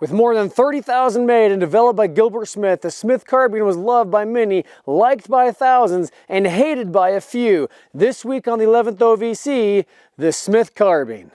With more than 30,000 made and developed by Gilbert Smith, the Smith Carbine was loved by many, liked by thousands, and hated by a few. This week on the 11th OVC, the Smith Carbine.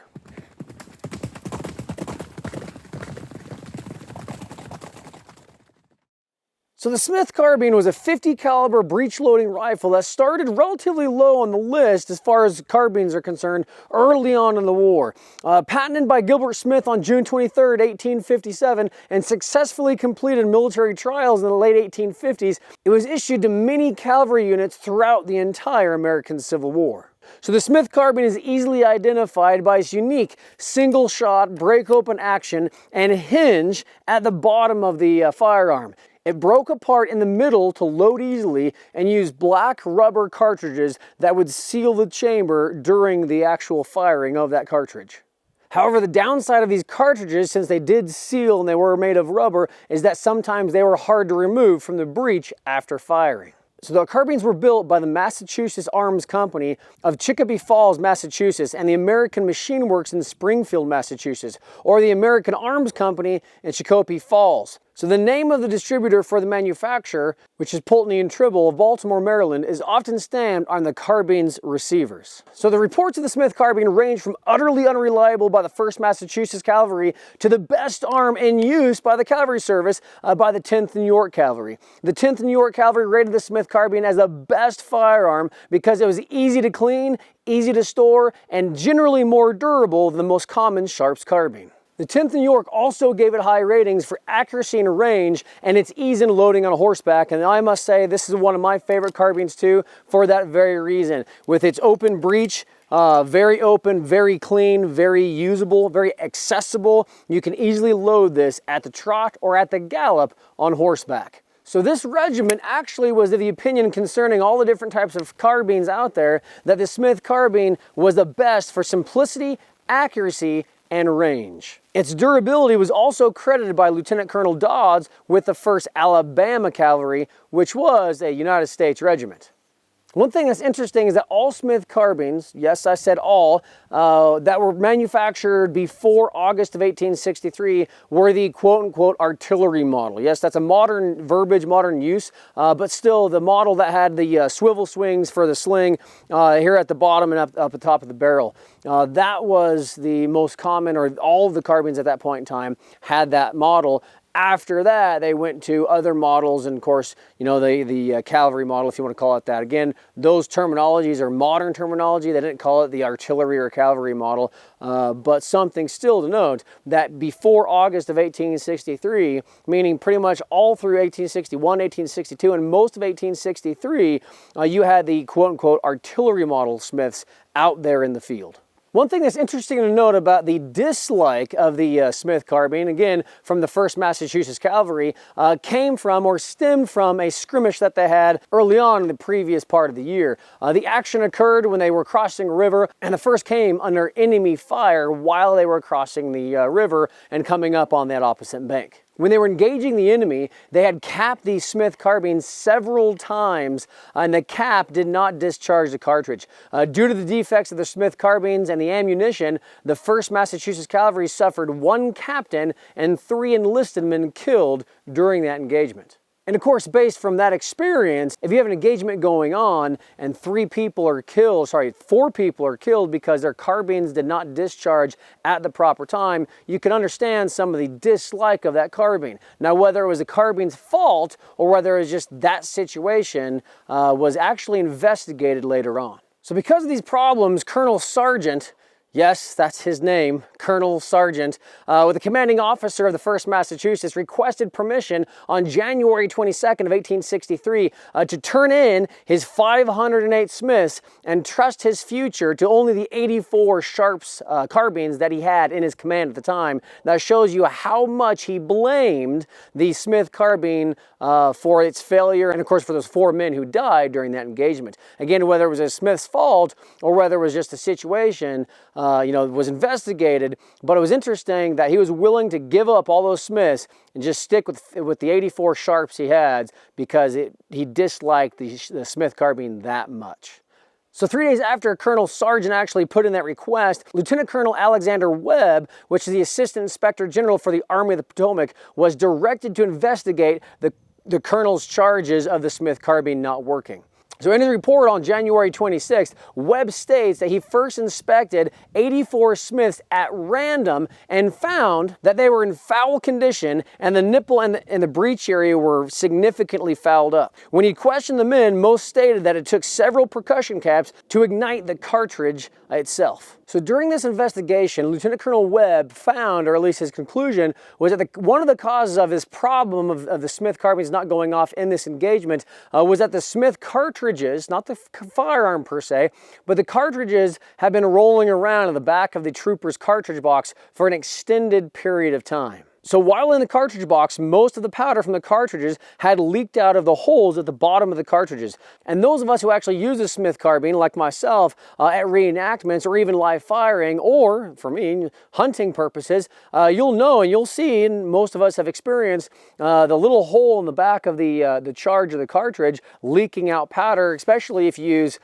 So the Smith Carbine was a 50 caliber breech loading rifle that started relatively low on the list as far as carbines are concerned early on in the war. Patented by Gilbert Smith on June 23, 1857 and successfully completed military trials in the late 1850s, it was issued to many cavalry units throughout the entire American Civil War. So the Smith Carbine is easily identified by its unique single shot break open action and hinge at the bottom of the firearm. It broke apart in the middle to load easily and used black rubber cartridges that would seal the chamber during the actual firing of that cartridge. However, the downside of these cartridges, since they did seal and they were made of rubber, is that sometimes they were hard to remove from the breech after firing. So the carbines were built by the Massachusetts Arms Company of Chicopee Falls, Massachusetts, and the American Machine Works in Springfield, Massachusetts, or the American Arms Company in Chicopee Falls. So the name of the distributor for the manufacturer, which is Pulteney and Tribble of Baltimore, Maryland, is often stamped on the carbine's receivers. So the reports of the Smith Carbine range from utterly unreliable by the 1st Massachusetts Cavalry to the best arm in use by the Cavalry Service by the 10th New York Cavalry. The 10th New York Cavalry rated the Smith Carbine as the best firearm because it was easy to clean, easy to store, and generally more durable than the most common Sharps carbine. The 10th New York also gave it high ratings for accuracy and range and its ease in loading on horseback, and I must say this is one of my favorite carbines too for that very reason. With its open breech, very open, very clean, very usable, very accessible, you can easily load this at the trot or at the gallop on horseback. So this regiment actually was of the opinion concerning all the different types of carbines out there that the Smith Carbine was the best for simplicity, accuracy, and range. Its durability was also credited by Lieutenant Colonel Dodds with the 1st Alabama Cavalry, which was a United States regiment. One thing that's interesting is that all Smith carbines, yes, I said all, that were manufactured before August of 1863 were the quote-unquote artillery model. Yes, that's a modern verbiage, modern use, but still the model that had the swivel swings for the sling here at the bottom and up the top of the barrel. That was the most common, or all of the carbines at that point in time had that model. After that, they went to other models, and of course, you know, the cavalry model, if you want to call it that. Again, those terminologies are modern terminology. They didn't call it the artillery or cavalry model, but something still to note that before August of 1863, meaning pretty much all through 1861, 1862, and most of 1863, you had the quote-unquote artillery model Smiths out there in the field. One thing that's interesting to note about the dislike of the Smith Carbine, again, from the 1st Massachusetts Cavalry, came from or stemmed from a skirmish that they had early on in the previous part of the year. The action occurred when they were crossing a river, and the 1st came under enemy fire while they were crossing the river and coming up on that opposite bank. When they were engaging the enemy, they had capped the Smith Carbine several times, and the cap did not discharge the cartridge. Due to the defects of the Smith Carbines and the ammunition, the 1st Massachusetts Cavalry suffered 1 captain and 3 enlisted men killed during that engagement. And of course, based from that experience, if you have an engagement going on and 4 people are killed because their carbines did not discharge at the proper time, you can understand some of the dislike of that carbine. Now, whether it was the carbine's fault or whether it was just that situation was actually investigated later on. So because of these problems, Colonel Sargent, yes, that's his name, Colonel Sargent, with the commanding officer of the 1st Massachusetts, requested permission on January 22nd of 1863 to turn in his 508 Smiths and trust his future to only the 84 Sharps carbines that he had in his command at the time. That shows you how much he blamed the Smith Carbine for its failure, and of course for those 4 men who died during that engagement. Again, whether it was a Smith's fault or whether it was just a situation, was investigated, but it was interesting that he was willing to give up all those Smiths and just stick with the 84 Sharps he had because he disliked the Smith Carbine that much. So 3 days after Colonel Sargent actually put in that request, Lieutenant Colonel Alexander Webb, which is the Assistant Inspector General for the Army of the Potomac, was directed to investigate the colonel's charges of the Smith carbine not working. So in his report on January 26th, Webb states that he first inspected 84 Smiths at random and found that they were in foul condition and the nipple and the breech area were significantly fouled up. When he questioned the men, most stated that it took several percussion caps to ignite the cartridge itself. So during this investigation, Lieutenant Colonel Webb found, or at least his conclusion, was that one of the causes of this problem of the Smith carbines not going off in this engagement was that the Smith cartridges, not the firearm per se, but the cartridges have been rolling around in the back of the trooper's cartridge box for an extended period of time. So while in the cartridge box, most of the powder from the cartridges had leaked out of the holes at the bottom of the cartridges. And those of us who actually use a Smith carbine, like myself, at reenactments or even live firing, or for me, hunting purposes, you'll know and you'll see, and most of us have experienced, the little hole in the back of the charge of the cartridge leaking out powder, especially if you use,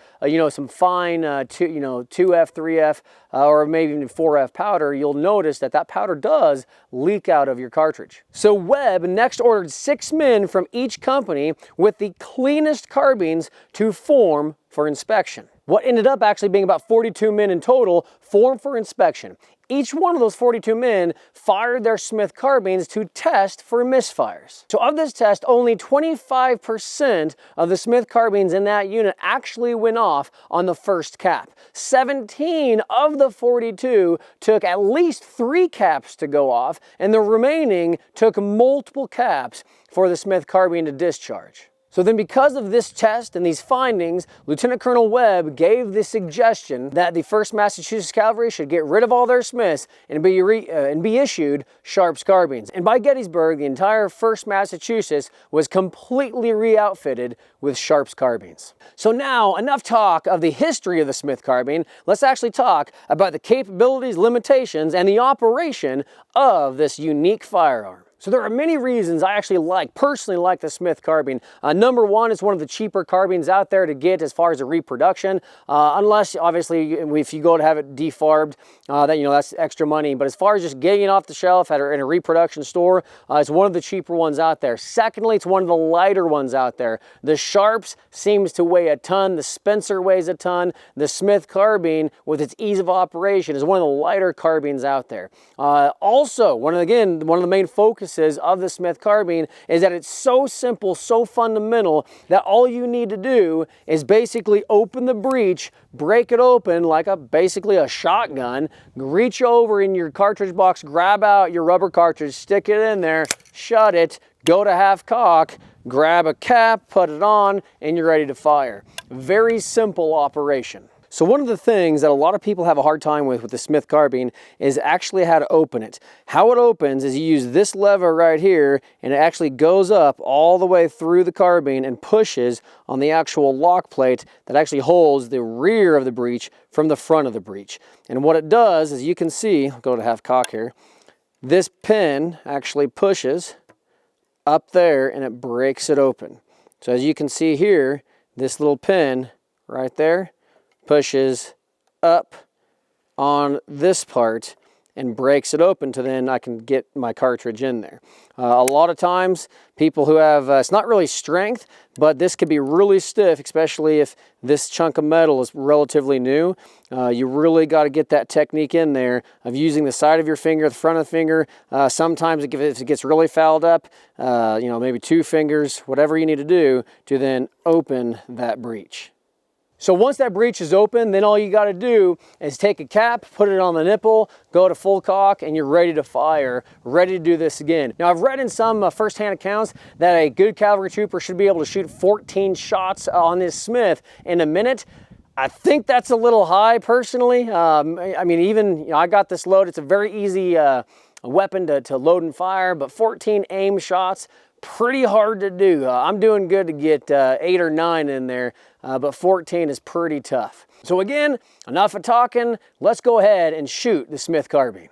some fine 2F, 3F, or maybe even 4F powder. You'll notice that powder does leak out of your cartridge. So Webb next ordered 6 men from each company with the cleanest carbines to form for inspection. What ended up actually being about 42 men in total formed for inspection. Each one of those 42 men fired their Smith carbines to test for misfires. So of this test, only 25% of the Smith carbines in that unit actually went off on the first cap. 17 of the 42 took at least 3 caps to go off, and the remaining took multiple caps for the Smith carbine to discharge. So then because of this test and these findings, Lieutenant Colonel Webb gave the suggestion that the 1st Massachusetts Cavalry should get rid of all their Smiths and be issued Sharps carbines. And by Gettysburg, the entire 1st Massachusetts was completely re-outfitted with Sharps carbines. So now, enough talk of the history of the Smith carbine. Let's actually talk about the capabilities, limitations, and the operation of this unique firearm. So there are many reasons I actually personally like the Smith carbine. Number one, it's one of the cheaper carbines out there to get as far as a reproduction, unless obviously if you go to have it defarbed, that's extra money. But as far as just getting it off the shelf in a reproduction store, it's one of the cheaper ones out there. Secondly, it's one of the lighter ones out there. The Sharps seems to weigh a ton. The Spencer weighs a ton. The Smith carbine, with its ease of operation, is one of the lighter carbines out there. Also, one of the main focuses of the Smith carbine is that it's so simple, so fundamental, that all you need to do is basically open the breech, break it open like basically a shotgun, reach over in your cartridge box, grab out your rubber cartridge, stick it in there, shut it, go to half cock, grab a cap, put it on, and you're ready to fire. Very simple operation. So one of the things that a lot of people have a hard time with the Smith carbine is actually how to open it. How it opens is you use this lever right here, and it actually goes up all the way through the carbine and pushes on the actual lock plate that actually holds the rear of the breech from the front of the breech. And what it does, as you can see, I'll go to half cock here, this pin actually pushes up there and it breaks it open. So as you can see here, this little pin right there pushes up on this part and breaks it open to then I can get my cartridge in there. A lot of times people who have, it's not really strength, but this could be really stiff, especially if this chunk of metal is relatively new. You really got to get that technique in there of using the side of your finger, the front of the finger. Sometimes if it gets really fouled up, maybe 2 fingers, whatever you need to do to then open that breech. So once that breech is open, then all you got to do is take a cap, put it on the nipple, go to full cock, and you're ready to fire, ready to do this again. Now, I've read in some first-hand accounts that a good cavalry trooper should be able to shoot 14 shots on this Smith in a minute. I think that's a little high, personally. I got this load. It's a very easy weapon to load and fire, but 14 aim shots, pretty hard to do. I'm doing good to get 8 or 9 in there, but 14 is pretty tough. So again, enough of talking. Let's go ahead and shoot the Smith carbine.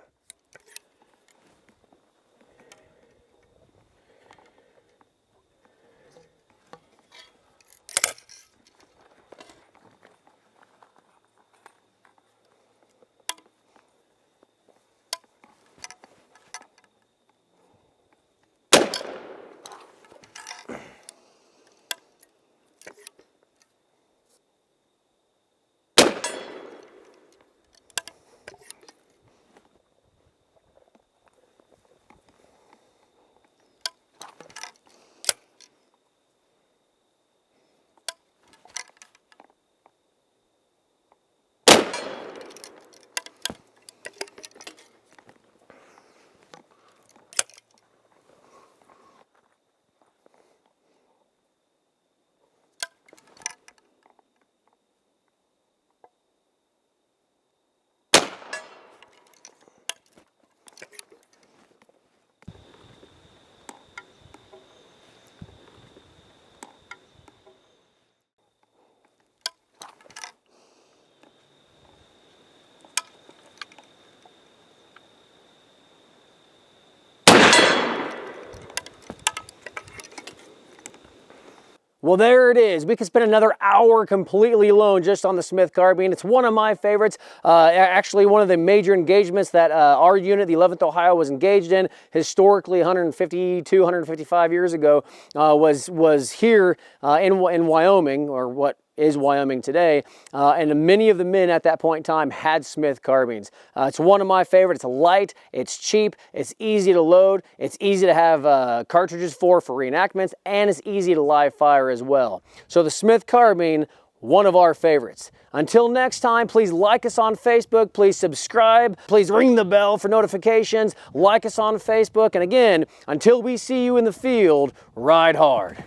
Well, there it is. We could spend another hour completely alone just on the Smith Carbine. It's one of my favorites. Actually, one of the major engagements that our unit, the 11th Ohio, was engaged in historically 152, 155 years ago was here in Wyoming, or what is Wyoming today, and many of the men at that point in time had Smith carbines. It's one of my favorites. It's light, it's cheap, it's easy to load, it's easy to have cartridges for reenactments, and it's easy to live fire as well. So the Smith carbine, one of our favorites. Until next time, please like us on Facebook, please subscribe, please ring the bell for notifications, like us on Facebook, and again, until we see you in the field, ride hard.